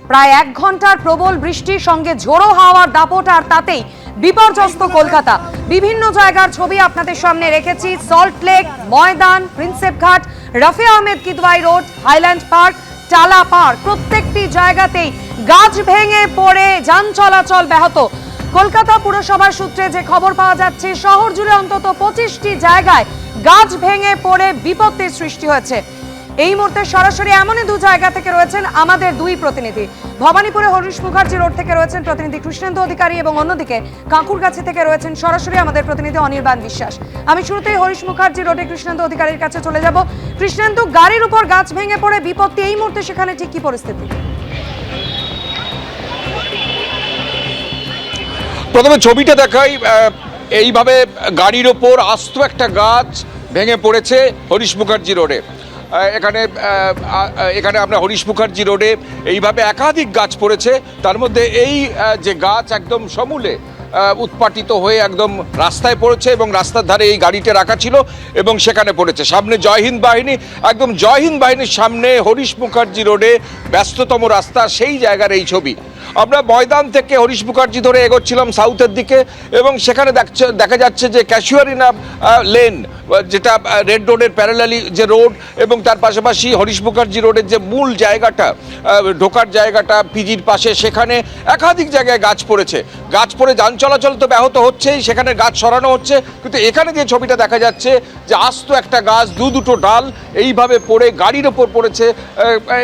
প্রায় 1 ঘন্টার প্রবল বৃষ্টির সঙ্গে ঝোড়ো হাওয়ার দাপট, আর তাতেই বিপর্যস্ত কলকাতা। বিভিন্ন জায়গার ছবি আপনাদের সামনে রেখেছি। Salt Lake, Maidan, Prinsep Ghat, Rafi Ahmed Kidwai Road, Highland Park, Tala Park, প্রত্যেকটি জায়গাতেই গাছ ভেঙে পড়ে যান চলাচল ব্যাহত। কলকাতা পুরসভার সূত্রে যে খবর পাওয়া যাচ্ছে, শহর জুড়ে অন্তত 25টি জায়গায় গাছ ভেঙে পড়ে বিপত্তির সৃষ্টি হয়েছে। এই মুহূর্তে সরাসরি এমনই দু জায়গা থেকে রয়েছেন আমাদের দুই প্রতিনিধি। ভবানীপুরে হরিশ মুখার্জি রোড থেকে রয়েছেন প্রতিনিধি কৃষ্ণেন্দু অধিকারী এবং অন্যদিকে কাঁকুরগাছি থেকে রয়েছেন সরাসরি আমাদের প্রতিনিধি অনির্বাণ বিশ্বাস। আমি শুরুতেই হরিশ মুখার্জি রোডে কৃষ্ণেন্দু অধিকারীর কাছে চলে যাব। কৃষ্ণেন্দু, গাড়ির উপর গাছ ভেঙে পড়ে বিপত্তি, এই মুহূর্তে সেখানে ঠিক কি পরিস্থিতি? প্রথমে ছবিটা দেখাই। এইভাবে গাড়ির ওপর আস্ত একটা গাছ ভেঙে পড়েছে হরিশ মুখার্জি রোডে। এখানে আমরা হরিশ মুখার্জি রোডে এইভাবে একাধিক গাছ পড়েছে। তার মধ্যে এই যে গাছ একদম সমূলে উৎপাটিত হয়ে একদম রাস্তায় পড়েছে এবং রাস্তার ধারে এই গাড়িটা রাখা ছিল এবং সেখানে পড়েছে। সামনে জয় হিন্দ বাহিনী, একদম জয় হিন্দ বাহিনীর সামনে হরিশ মুখার্জি রোডে ব্যস্ততম রাস্তা, সেই জায়গার এই ছবি। আমরা ময়দান থেকে হরিশ মুখার্জি ধরে এগোচ্ছিলাম সাউথের দিকে এবং সেখানে দেখা যাচ্ছে যে ক্যাশুয়ারিনা লেন, যেটা রেড রোডের প্যারালালি যে রোড, এবং তার পাশাপাশি হরিশ মুখার্জি রোডের যে মূল জায়গাটা, ঢোকার জায়গাটা পিজির পাশে, সেখানে একাধিক জায়গায় গাছ পড়েছে। গাছ পড়ে যান চলাচল তো ব্যাহত হচ্ছেই, সেখানে গাছ সরানো হচ্ছে, কিন্তু এখানে যে ছবিটা দেখা যাচ্ছে যে আস্ত একটা গাছ, দুটো ডাল এইভাবে পড়ে গাড়ির ওপর পড়েছে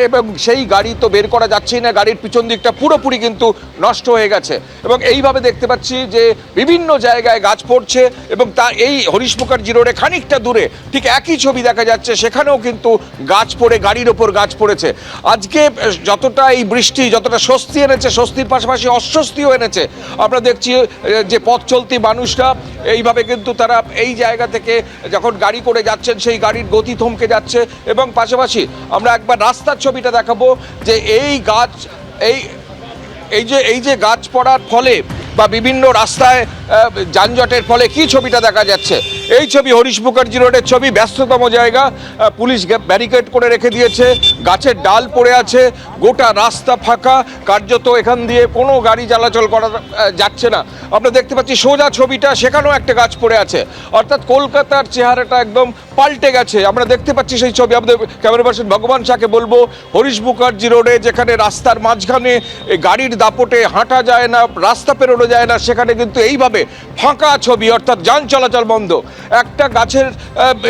এবং সেই গাড়ি তো বের করা যাচ্ছেই না। গাড়ির পিছন দিকটা পুরোপুরি কিন্তু নষ্ট হয়ে গেছে এবং এইভাবে দেখতে পাচ্ছি যে বিভিন্ন জায়গায় গাছ পড়ছে এবং তা এই হরিশ মুখার্জি রোডে খানিকটা দূরে ঠিক একই ছবি দেখা যাচ্ছে, সেখানেও কিন্তু গাছ পড়ে গাড়ির ওপর গাছ পড়েছে। আজকে যতটা এই বৃষ্টি যতটা স্বস্তি এনেছে, স্বস্তির পাশাপাশি অস্বস্তিও এনেছে। আমরা দেখছি যে পথ চলতি মানুষরা এইভাবে কিন্তু তারা এই জায়গা থেকে যখন গাড়ি করে যাচ্ছেন সেই গাড়ির গতি থমকে যাচ্ছে এবং পাশাপাশি আমরা একবার রাস্তার ছবিটা দেখাবো যে এই গাছ এই যে গাছ পড়ার ফলে বা বিভিন্ন রাস্তায় যানজটের ফলে কি ছবিটা দেখা যাচ্ছে। এই ছবি হরিশ মুখার্জি রোডের ছবি, ব্যস্ততম জায়গা, পুলিশ ব্যারিকেড করে রেখে দিয়েছে, গাছের ডাল পড়ে আছে, গোটা রাস্তা ফাঁকা, কার্যত এখান দিয়ে কোনো গাড়ি চলাচল করা যাচ্ছে না। আমরা দেখতে পাচ্ছি সোজা ছবিটা, সেখানেও একটা গাছ পড়ে আছে, অর্থাৎ কলকাতার চেহারাটা একদম পাল্টে গেছে। আমরা দেখতে পাচ্ছি সেই ছবি। আমাদের ক্যামেরা পার্সন ভগবান শাহকে বলবো, হরিশ মুখার্জি রোডে যেখানে রাস্তার মাঝখানে গাড়ির দাপটে হাঁটা যায় না, রাস্তা পেরোনো যায় না, সেখানে কিন্তু এইভাবে ফাঁকা ছবি, অর্থাৎ যান চলাচল বন্ধ। একটা গাছের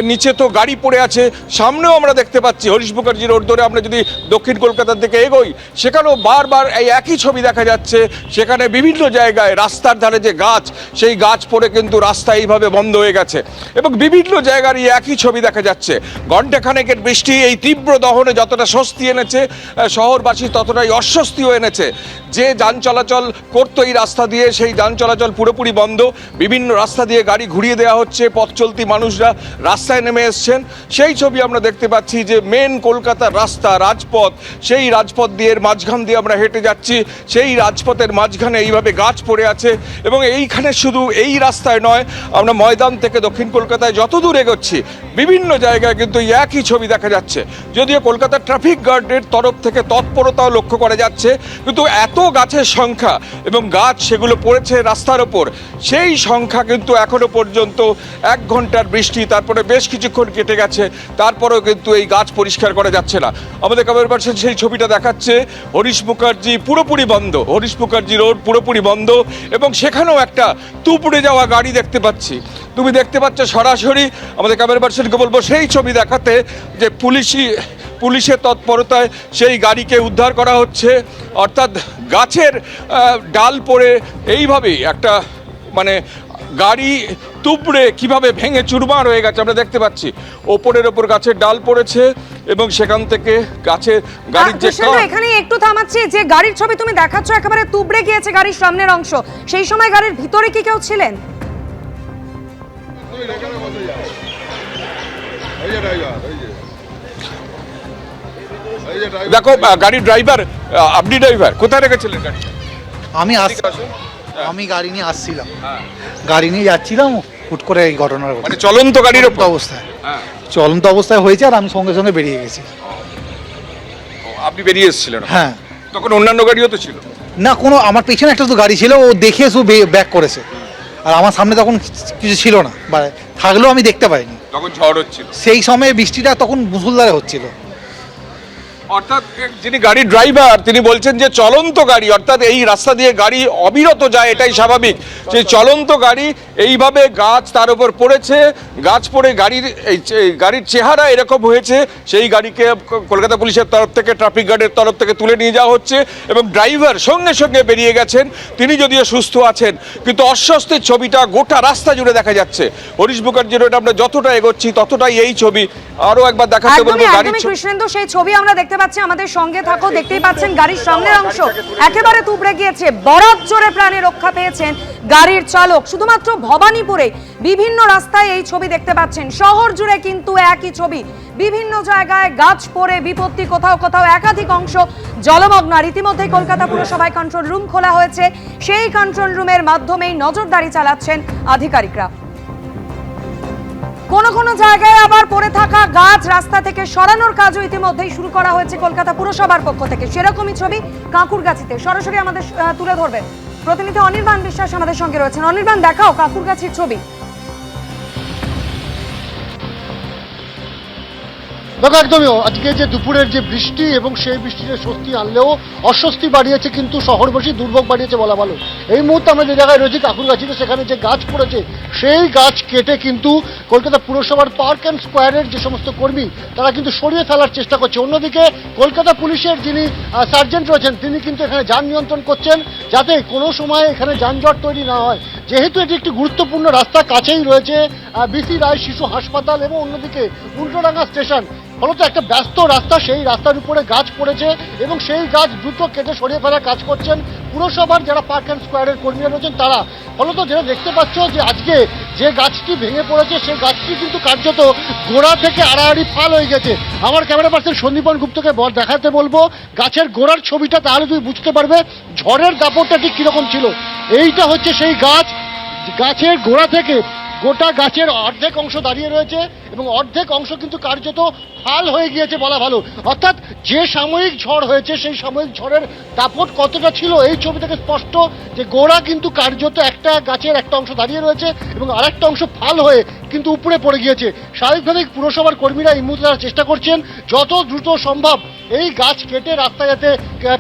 নিচে তো গাড়ি পড়ে আছে, সামনেও আমরা দেখতে পাচ্ছি হরিশ মুখার্জি রোড ধরে আমরা যদি দক্ষিণ কলকাতার দিকে এগোই, সেখানেও বারবার এই একই ছবি দেখা যাচ্ছে। সেখানে বিভিন্ন জায়গায় রাস্তার ধারে যে গাছ, সেই গাছ পড়ে কিন্তু রাস্তা এইভাবে বন্ধ হয়ে গেছে এবং বিভিন্ন জায়গার এই একই ছবি দেখা যাচ্ছে। ঘণ্টাখানেকের বৃষ্টি এই তীব্র দহনে যতটা স্বস্তি এনেছে শহরবাসী, ততটাই অস্বস্তিও এনেছে। যে যান চলাচল করতো এই রাস্তা দিয়ে, সেই যান চলাচল পুরোপুরি বন্ধ। বিভিন্ন রাস্তা দিয়ে গাড়ি ঘুরিয়ে দেওয়া হচ্ছে, পথ চলতি মানুষরা রাস্তায় নেমে এসছেন। সেই ছবি আমরা দেখতে পাচ্ছি যে মেন কলকাতার রাস্তা, রাজপথ, সেই রাজপথ দিয়ে মাঝখান দিয়ে আমরা হেঁটে যাচ্ছি। সেই রাজপথের মাঝখানে এইভাবে গাছ পড়ে আছে এবং এইখানে শুধু এই রাস্তায় নয়, আমরা ময়দান থেকে দক্ষিণ কলকাতায় যত দূর এগোচ্ছি বিভিন্ন জায়গায় কিন্তু একই ছবি দেখা যাচ্ছে। যদিও কলকাতার ট্রাফিক গার্ডের তরফ থেকে তৎপরতাও লক্ষ্য করা যাচ্ছে, কিন্তু এত গাছের সংখ্যা এবং গাছ সেগুলো পড়েছে রাস্তার ওপর, সেই সংখ্যা কিন্তু এখনো পর্যন্ত 1 ঘন্টার বৃষ্টি, তারপরে বেশ কিছুক্ষণ কেটে গেছে, তারপরেও কিন্তু এই গাছ পরিষ্কার করা যাচ্ছে না। আমাদের ক্যামেরা পার্সন সেই ছবিটা দেখাচ্ছে, হরিশ মুখার্জি পুরোপুরি বন্ধ, হরিশ মুখার্জি রোড পুরোপুরি বন্ধ এবং সেখানেও একটা তুবড়ে যাওয়া গাড়ি দেখতে পাচ্ছি। তুমি দেখতে পাচ্ছ সরাসরি। আমাদের ক্যামেরা পার্সনকে বলবো সেই ছবি দেখাতে, যে পুলিশের তৎপরতায় সেই গাড়িকে উদ্ধার করা হচ্ছে, অর্থাৎ গাছের ডাল পড়ে এইভাবেই একটা মানে গাড়ি তুবড়ে কিভাবে ভেঙে চুরমার হয়ে গেছে আমরা দেখতে পাচ্ছি। ওপরের ওপর গাছের ডাল পড়েছে এবং সেখান থেকে গাছের গাড়ির যে এখানে একটু থামাচ্ছি, যে গাড়ির ছবি তুমি দেখাচ্ছ একেবারে তুবড়ে গিয়েছে গাড়ির সামনের অংশ, সেই সময় গাড়ির ভিতরে কি কেউ ছিলেন? দেখো গাড়ির ড্রাইভার, আপনি ড্রাইভার, কোথায় রেখেছিলেন গাড়ি? আমি গাড়ি নিয়ে আসছিলাম, গাড়ি নিয়ে যাচ্ছিলাম, হুট করে এই ঘটনার মানে চলন্ত গাড়ির চলন্ত অবস্থায় হয়েছে আর আমি সঙ্গে সঙ্গে বেরিয়ে গেছি। আপনি বেরিয়ে এসেছিলেন? হ্যাঁ। তখন অন্যান্য গাড়িও তো ছিল। না, কোনো আমার পেছনে একটা তো গাড়ি ছিল, ও দেখে শুধু ব্যাক করেছে, আর আমার সামনে তখন কিছু ছিল না, বা থাকলেও আমি দেখতে পাইনি। তখন ঝড় হচ্ছিল, সেই সময়ে বৃষ্টিটা তখন মুষলধারে হচ্ছিল। অর্থাৎ যিনি গাড়ির ড্রাইভার তিনি বলছেন যে চলন্ত গাড়ি, অর্থাৎ এই রাস্তা দিয়ে গাড়ি অবিরত যায়, এটাই স্বাভাবিক। সেই চলন্ত গাড়ি এইভাবে গাছ তার উপর পড়েছে, গাছ পড়ে গাড়ির চেহারা এরকম হয়েছে। সেই গাড়িকে কলকাতা পুলিশের তরফ থেকে, ট্রাফিক গার্ডের তরফ থেকে তুলে নিয়ে যাওয়া হচ্ছে এবং ড্রাইভার সঙ্গে সঙ্গে বেরিয়ে গেছেন। তিনি যদিও সুস্থ আছেন, কিন্তু অস্বস্তির ছবিটা গোটা রাস্তা জুড়ে দেখা যাচ্ছে। হরিশ মুখার্জি রোড আমরা যতটা এগোচ্ছি ততটাই এই ছবি আরো একবার দেখাতে বলবো। একদমই কৃষ্ণেন্দু, সেই ছবি আমরা দেখতে পাচ্ছি, আমাদের সঙ্গে থাকো। দেখতেই পাচ্ছেন গাড়ির সামনের অংশ একেবারে তুবড়ে গিয়েছে। বরাত জোরে প্রাণে রক্ষা পেয়েছেন গাড়ির চালক। শুধুমাত্র ভবানীপুরে বিভিন্ন রাস্তায় এই ছবি দেখতে পাচ্ছেন, শহর জুড়ে কিন্তু একই ছবি। বিভিন্ন জায়গায় গাছ পড়ে বিপত্তি, কোথাও কোথাও একাধিক অংশ জলমগ্ন। আর ইতিমধ্যে কলকাতা পুরসভায় কন্ট্রোল রুম খোলা হয়েছে, সেই কন্ট্রোল রুমের মাধ্যমেই নজরদারি চালাচ্ছেন আধিকারিকরা। কোন কোন জায়গায় আবার পড়ে থাকা গাছ রাস্তা থেকে সরানোর কাজও ইতিমধ্যেই শুরু করা হয়েছে কলকাতা পুরসভার পক্ষ থেকে। সেরকমই ছবি কাঁকুরগাছিতে সরাসরি আমাদের তুলে ধরবেন প্রতিনিধি অনির্বাণ বিশ্বাস আমাদের সঙ্গে রয়েছেন। অনির্বাণ, দেখাও কাঁকুরগাছির ছবি। দেখো, একদমই আজকে যে দুপুরের যে বৃষ্টি এবং সেই বৃষ্টিতে স্বস্তি আনলেও অস্বস্তি বাড়িয়েছে, কিন্তু শহরবাসী দুর্ভোগ বাড়িয়েছে বলা ভালো। এই মুহূর্তে আমরা যে জায়গায় রয়েছি কাঁকুরগাছিতে, সেখানে যে গাছ পড়েছে সেই গাছ কেটে কিন্তু কলকাতা পুরসভার পার্ক অ্যান্ড স্কোয়ারের যে সমস্ত কর্মী তারা কিন্তু সরিয়ে ফেলার চেষ্টা করছে। অন্যদিকে কলকাতা পুলিশের যিনি সার্জেন্ট রয়েছেন তিনি কিন্তু এখানে যান নিয়ন্ত্রণ করছেন, যাতে কোনো সময় এখানে যানজট তৈরি না হয়। যেহেতু এটি একটি গুরুত্বপূর্ণ রাস্তা, কাছেই রয়েছে বিসি রায় শিশু হাসপাতাল এবং অন্যদিকে উল্টোডাঙ্গা স্টেশন, ফলত একটা ব্যস্ত রাস্তা, সেই রাস্তার উপরে গাছ পড়েছে এবং সেই গাছ দ্রুত কেটে সরিয়ে ফেলার কাজ করছেন পুরসভার যারা পার্ক অ্যান্ড স্কোয়ারের কর্মীরা রয়েছেন তারা। ফলত যেটা দেখতে পাচ্ছ যে আজকে যে গাছটি ভেঙে পড়েছে সেই গাছটি কিন্তু কার্যত গোড়া থেকে আড়াআড়ি ফাল হয়ে গেছে। আমার ক্যামেরা পার্সন সন্দীপন গুপ্তকে দেখাতে বলবো গাছের গোড়ার ছবিটা, তাহলে তুমি বুঝতে পারবে ঝড়ের দাপটটা ঠিক কিরকম ছিল। এইটা হচ্ছে সেই গাছ, গাছের গোড়া থেকে গোটা গাছের অর্ধেক অংশ দাঁড়িয়ে রয়েছে এবং অর্ধেক অংশ কিন্তু কার্যত ফাল হয়ে গিয়েছে বলা ভালো। অর্থাৎ যে সাময়িক ঝড় হয়েছে সেই সাময়িক ঝড়ের দাপট কতটা ছিল এই ছবি থেকে স্পষ্ট যে গোড়া কিন্তু কার্যত একটা গাছের একটা অংশ দাঁড়িয়ে রয়েছে এবং আরেকটা অংশ ফাল হয়ে কিন্তু উপরে পড়ে গিয়েছে। স্বাভাবিকভাবেই পুরসভার কর্মীরা এই মুহূর্তে তারা চেষ্টা করছেন যত দ্রুত সম্ভব এই গাছ কেটে রাস্তা যাতে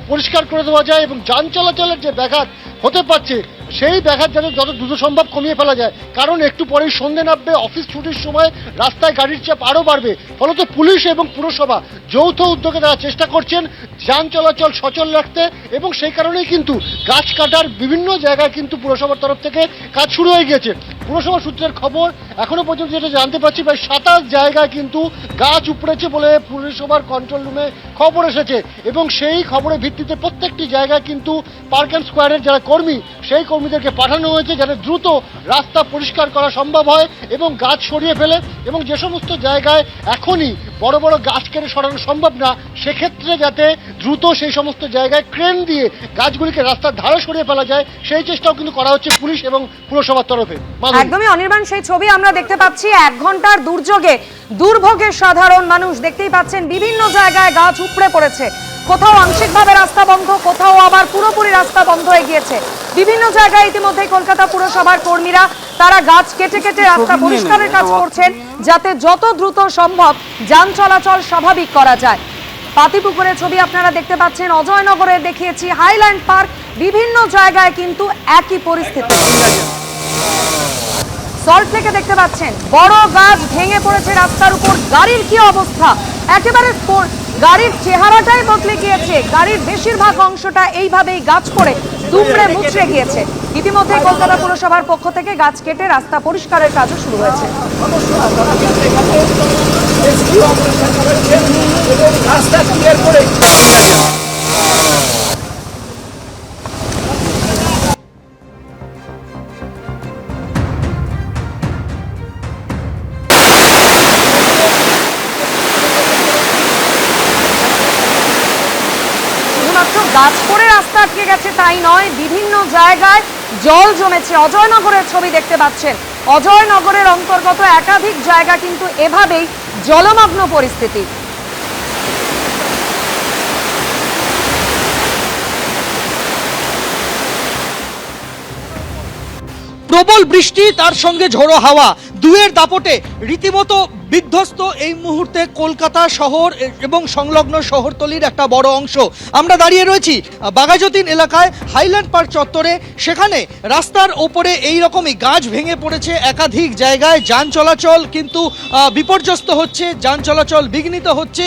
পরিষ্কার করে দেওয়া যায় এবং যান চলাচলের যে ব্যাঘাত হতে পারছে সেই ব্যাঘাত যাতে যত দ্রুত সম্ভব কমিয়ে ফেলা যায়। কারণ একটু পরেই সন্ধে নামবে, অফিস ছুটির সময় রাস্তায় গাড়ির চাপ আরও বাড়বে। ফলত পুলিশ এবং পুরসভা যৌথ উদ্যোগে তারা চেষ্টা করছেন যান চলাচল সচল রাখতে এবং সেই কারণেই কিন্তু গাছ কাটার বিভিন্ন জায়গায় কিন্তু পুরসভার তরফ থেকে কাজ শুরু হয়ে গিয়েছে। পুরসভা সূত্রের খবর, এখনো পর্যন্ত যেটা জানতে পারছি প্রায় 27 জায়গায় কিন্তু গাছ উপড়েছে বলে পুরসভার কন্ট্রোল রুমে খবর এসেছে এবং সেই খবরের ভিত্তিতে প্রত্যেকটি জায়গায় কিন্তু পার্ক অ্যান্ড স্কোয়ারের যারা কর্মী সেই কর্মীদেরকে পাঠানো হয়েছে যাতে দ্রুত রাস্তা পরিষ্কার করা সম্ভব হয় এবং গাছ সরিয়ে ফেলে এবং যে সমস্ত জায়গায় এখনই বড় বড় গাছ কেটে সরানো সম্ভব না সেক্ষেত্রে যাতে দ্রুত সেই সমস্ত জায়গায় ক্রেন দিয়ে গাছগুলিকে রাস্তার ধারে সরিয়ে ফেলা যায় সেই চেষ্টাও কিন্তু করা হচ্ছে পুলিশ এবং পুরসভার তরফে। একদমই অনির্বাণ, সেই ছবি আমরা দেখতে পাচ্ছি। 1 ঘন্টার দুর্ভোগে সাধারণ মানুষ দেখতেই পাচ্ছেন বিভিন্ন জায়গায় গাছ উপড়ে পড়েছে। কোথাও আংশিকভাবে রাস্তা বন্ধ, কোথাও আবার পুরোপুরি রাস্তা বন্ধ হয়ে গিয়েছে। বিভিন্ন জায়গায় ইতিমধ্যে কলকাতা পুরসভার কর্মীরা তারা গাছ কেটে কেটে রাস্তা পরিষ্কারের কাজ করছেন যাতে যত দ্রুত সম্ভব যান চলাচল স্বাভাবিক করা যায়। পাতিপুকুরের ছবি আপনারা দেখতে পাচ্ছেন, অজয়নগরে দেখিয়েছি, হাইল্যান্ড পার্ক, বিভিন্ন জায়গায় কিন্তু একই পরিস্থিতি। সল্টলেকে দেখতে পাচ্ছেন বড় গাছ ভেঙে পড়েছে রাস্তার উপর। গাড়ির কি অবস্থা, একেবারে গাড়ির চেহারাটাই বদলে গিয়েছে। গাড়ির বেশিরভাগ অংশটা এইভাবেই গাছ পড়ে দুমড়ে মুচড়ে গিয়েছে। ইতিমধ্যে কলকাতা পুরসভার পক্ষ থেকে গাছ কেটে রাস্তা পরিষ্কারের কাজও শুরু হয়েছে। গাছ পড়ে রাস্তা আটকে গেছে তাই নয়, বিভিন্ন জায়গায় জল জমেছে। অজয়নগরের ছবি দেখতে পাচ্ছেন, অজয়নগরের অন্তর্গত একাধিক জায়গা কিন্তু এভাবেই জলমগ্ন পরিস্থিতি। প্রবল বৃষ্টি তার সঙ্গে ঝোড়ো হাওয়া দুয়ের দাপটে রীতিমতো বিধ্বস্ত এই মুহূর্তে কলকাতা শহর এবং সংলগ্ন শহরতলির একটা বড় অংশ। আমরা দাঁড়িয়ে রয়েছি বাঘাযতীন এলাকায় হাইল্যান্ড পার্ক চত্বরে। সেখানে রাস্তার ওপরে এই রকমই গাছ ভেঙে পড়েছে একাধিক জায়গায়, যান চলাচল কিন্তু বিপর্যস্ত হচ্ছে, যান চলাচল বিঘ্নিত হচ্ছে।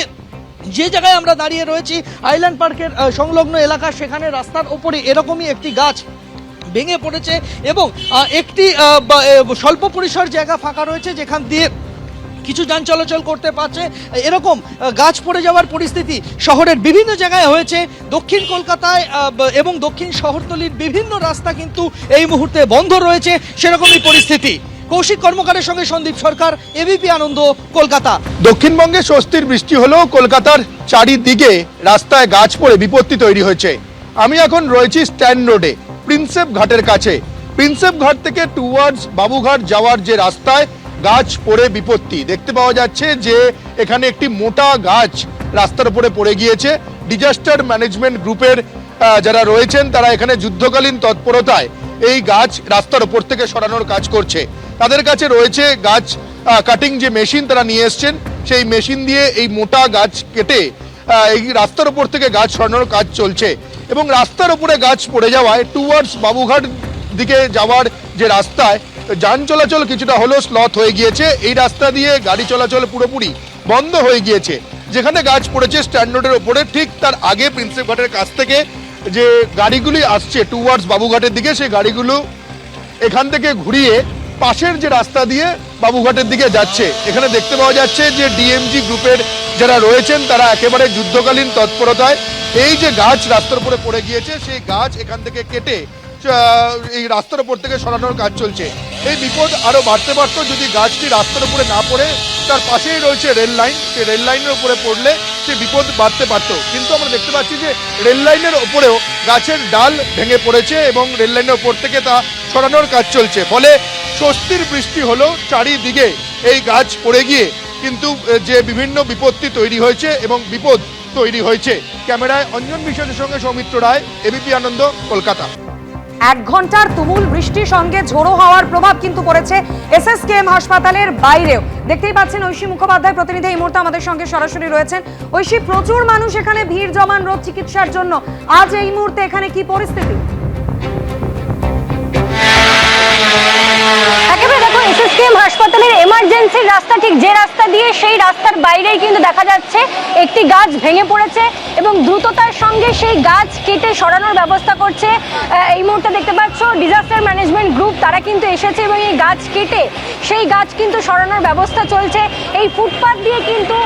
যে জায়গায় আমরা দাঁড়িয়ে রয়েছি হাইল্যান্ড পার্কের সংলগ্ন এলাকা, সেখানে রাস্তার ওপরে এরকমই একটি গাছ ভেঙে পড়েছে এবং একটি স্বল্প পরিসর জায়গা ফাঁকা রয়েছে যেখান দিয়ে কিছু যান চলাচল করতে পারছে। এরকম গাছ পড়ে যাওয়ার পরিস্থিতি শহরের বিভিন্ন জায়গায় হয়েছে। দক্ষিণ কলকাতায় এবং দক্ষিণ শহরতলির বিভিন্ন রাস্তা কিন্তু এই মুহূর্তে বন্ধ রয়েছে, সেরকমই পরিস্থিতি। কৌশিক কর্মকারের সঙ্গে সন্দীপ সরকার, এবিপি আনন্দ, কলকাতা। দক্ষিণবঙ্গে স্বস্তির বৃষ্টি হলেও কলকাতার চারিদিকে রাস্তায় গাছ পড়ে বিপত্তি তৈরি হয়েছে। আমি এখন রয়েছি স্ট্যান্ড রোডে, প্রিন্সেপ ঘাটের কাছে। প্রিন্সেপ ঘাট থেকে টুয়ার্ডস বাবুঘাট যাওয়ার যে রাস্তায় গাছ পড়ে বিপত্তি দেখতে পাওয়া যাচ্ছে যে এখানে একটি মোটা গাছ রাস্তার উপরে পড়ে গিয়েছে। ডিজাস্টার ম্যানেজমেন্ট গ্রুপের যারা রয়েছেন তারা এখানে যুদ্ধকালীন তৎপরতায় এই গাছ রাস্তার উপর থেকে সরানোর কাজ করছে। তাদের কাছে রয়েছে গাছ কাটিং যে মেশিন তারা নিয়ে এসছেন, সেই মেশিন দিয়ে এই মোটা গাছ কেটে এই রাস্তার উপর থেকে গাছ সরানোর কাজ চলছে। এবং রাস্তার উপরে গাছ পড়ে যাওয়ায় টুয়ার্ডস বাবুঘাট দিকে যাওয়ার যে রাস্তায় যান চলাচল কিছুটা হলেও স্লথ হয়ে গিয়েছে। এই রাস্তা দিয়ে গাড়ি চলাচল পুরোপুরি বন্ধ হয়ে গিয়েছে। যেখানে গাছ পড়েছে স্ট্যান্ড রোডের ওপরে, ঠিক তার আগে প্রিন্সেপ ঘাটের কাছ থেকে যে গাড়িগুলি আসছে টুয়ার্ডস বাবুঘাটের দিকে, সেই গাড়িগুলো এখান থেকে ঘুরিয়ে পাশের যে রাস্তা দিয়ে বাবুঘাটের দিকে যাচ্ছে। এখানে দেখতে পাওয়া যাচ্ছে যে ডিএমজি গ্রুপের যারা রয়েছেন তারা একেবারে যুদ্ধকালীন তৎপরতায় এই যে গাছ রাস্তার উপরে পড়ে গিয়েছে সেই গাছ এখান থেকে কেটে এই রাস্তার উপর থেকে সরানোর কাজ চলছে। এই বিপদ আরো বাড়তে পারত যদি গাছটি রাস্তার উপরে না পড়ে তার পাশেই রয়েছে রেল লাইন, সেই রেল লাইনের উপরে পড়লে সে বিপদ বাড়তে পারত। কিন্তু আমরা দেখতে পাচ্ছি যে রেল লাইনের ওপরেও গাছের ডাল ভেঙে পড়েছে এবং রেল লাইনের ওপর থেকে তা সরানোর কাজ চলছে। ফলে স্বস্তির বৃষ্টি হলো, চারিদিকে এই গাছ পড়ে গিয়ে কিন্তু যে বিভিন্ন বিপত্তি তৈরি হয়েছে এবং বিপদ তৈরি হয়েছে। ক্যামেরায় অঞ্জন বিশ্বাসের সঙ্গে সৌমিত্র রায়, এবিপি আনন্দ, কলকাতা। 1 ঘন্টার তুমুল বৃষ্টির সঙ্গে ঝোড়ো হাওয়ার প্রভাব কিন্তু পড়েছে এসএসকেএম হাসপাতালের বাইরেও। দেখতেই পাচ্ছেন ঐশী মুখোপাধ্যায় প্রতিনিধি এই মুহূর্তে আমাদের সঙ্গে সরাসরি রয়েছেন। ঐশী, প্রচুর মানুষ এখানে ভিড় জমান রোগ চিকিৎসার জন্য। আজ এই মুহূর্তে এখানে কি পরিস্থিতি? একেবারে দেখো, এসএসকেএম হাসপাতালের এমার্জেন্সির রাস্তা ঠিক যে রাস্তা দিয়ে, সেই রাস্তার বাইরেই কিন্তু দেখা যাচ্ছে একটি গাছ ভেঙে পড়েছে এবং দ্রুততার সঙ্গে সেই গাছ কেটে সরানোর ব্যবস্থা করছে। এই মুহূর্তে দেখতে পাচ্ছ ডিজাস্টার ম্যানেজমেন্ট গ্রুপ তারা কিন্তু এসেছে এবং এই গাছ কেটে সেই গাছ কিন্তু সরানোর ব্যবস্থা চলছে। এই ফুটপাথ দিয়ে কিন্তু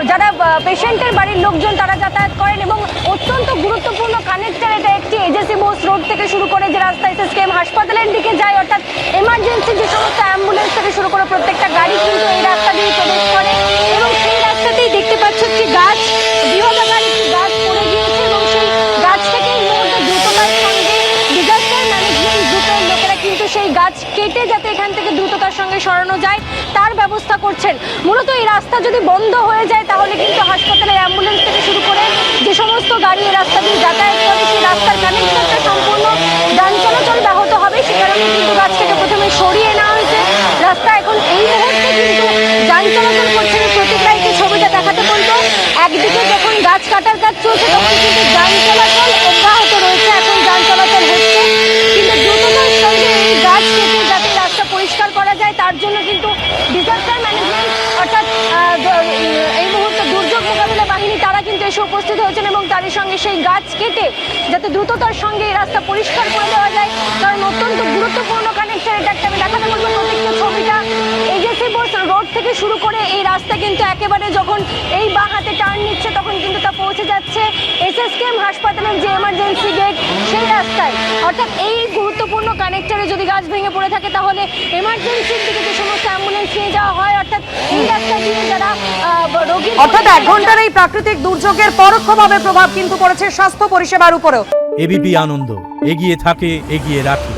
যারা পেশেন্টের বাড়ির লোকজন তারা যাতায়াত করেন এবং অত্যন্ত গুরুত্বপূর্ণ কানেক্টর এটা একটি। এজেসি বোস রোড থেকে শুরু করে যে রাস্তা এসএসকেএম হাসপাতালের দিকে যায়, অর্থাৎ এমার্জেন্সি যে সমস্ত অ্যাম্বুলেন্স থেকে শুরু করে প্রত্যেকটা গাড়ি কিন্তু এই রাস্তা দিয়ে প্রবেশ করে এবং সেই রাস্তাতেই দেখতে পাচ্ছ একটি গাছ, বৃহদাকার একটি গাছ পড়ে গিয়েছে এবং সেই গাছ থেকে এই মুহূর্তে দ্রুততার সঙ্গে ডিজাস্টার ম্যানেজমেন্ট গ্রুপের লোকেরা কিন্তু সেই গাছ কেটে যাতে এখান থেকে দ্রুততার সঙ্গে সরানো যায় তার ব্যবস্থা করছেন। মূলত এই রাস্তা যদি বন্ধ হয়ে যায় তাহলে কিন্তু হাসপাতালের অ্যাম্বুলেন্স থেকে শুরু করে যে সমস্ত গাড়ি এই রাস্তা দিয়ে যাতায়াত করে সেই রাস্তার কানেক্টরটা সম্পূর্ণ যান চলাচল ব্যাহত হবে। সে কারণে কিন্তু গাছটাকে প্রথমে সরিয়ে নেওয়া হয়েছে। রাস্তা এখন এই মুহূর্তে কিন্তু যান চলাচল করছে। প্রতিক্রিয়াকে ছবিটা দেখাতে বলবো, একদিকে যখন গাছ কাটার কাজ চলছে তখন কিন্তু যান চলাচল অব্যাহত রয়েছে, এখন যান চলাচল হচ্ছে, কিন্তু দ্রুততার সঙ্গে এই গাছ কেটে যাতে রাস্তা পরিষ্কার করা যায় তার জন্য কিন্তু ডিজাস্টার ম্যানেজমেন্ট অর্থাৎ এই মুহূর্তে দুর্যোগ মোকাবিলা বাহিনী তারা কিন্তু এসে উপস্থিত হয়েছেন এবং তারই সঙ্গে সেই গাছ কেটে যাতে দ্রুততার সঙ্গে এই রাস্তা পরিষ্কার করে দেওয়া যায়, কারণ অত্যন্ত গুরুত্বপূর্ণ কানেকশন এটা। একটা আমি দেখাতে বলবো প্রত্যেকটা ছবিটা। এজেসি বোস রোড থেকে শুরু করে এই রাস্তা কিন্তু একেবারে যখন এই বাঁ হাতে টার্ন নিচ্ছে তখন কিন্তু তা পৌঁছে যাচ্ছে এসএসকেএম হাসপাতালের যে এমার্জেন্সি গেট সেই রাস্তায়। অর্থাৎ এই গুরুত্বপূর্ণ কানেক্টরে যদি গাছ ভেঙে পড়ে থাকে তাহলে এমার্জেন্সির দিকে যে সমস্ত অ্যাম্বুলেন্স নিয়ে যাওয়া হয়, অর্থাৎ এই রাস্তা দিয়ে যারা রোগী, অর্থাৎ 1 ঘন্টার এই প্রাকৃতিক দুর্যোগের পরোক্ষভাবে প্রভাব কিন্তু পড়েছে স্বাস্থ্য পরিষেবার উপরেও। এবিপি আনন্দ, এগিয়ে থাকে, এগিয়ে রাখে।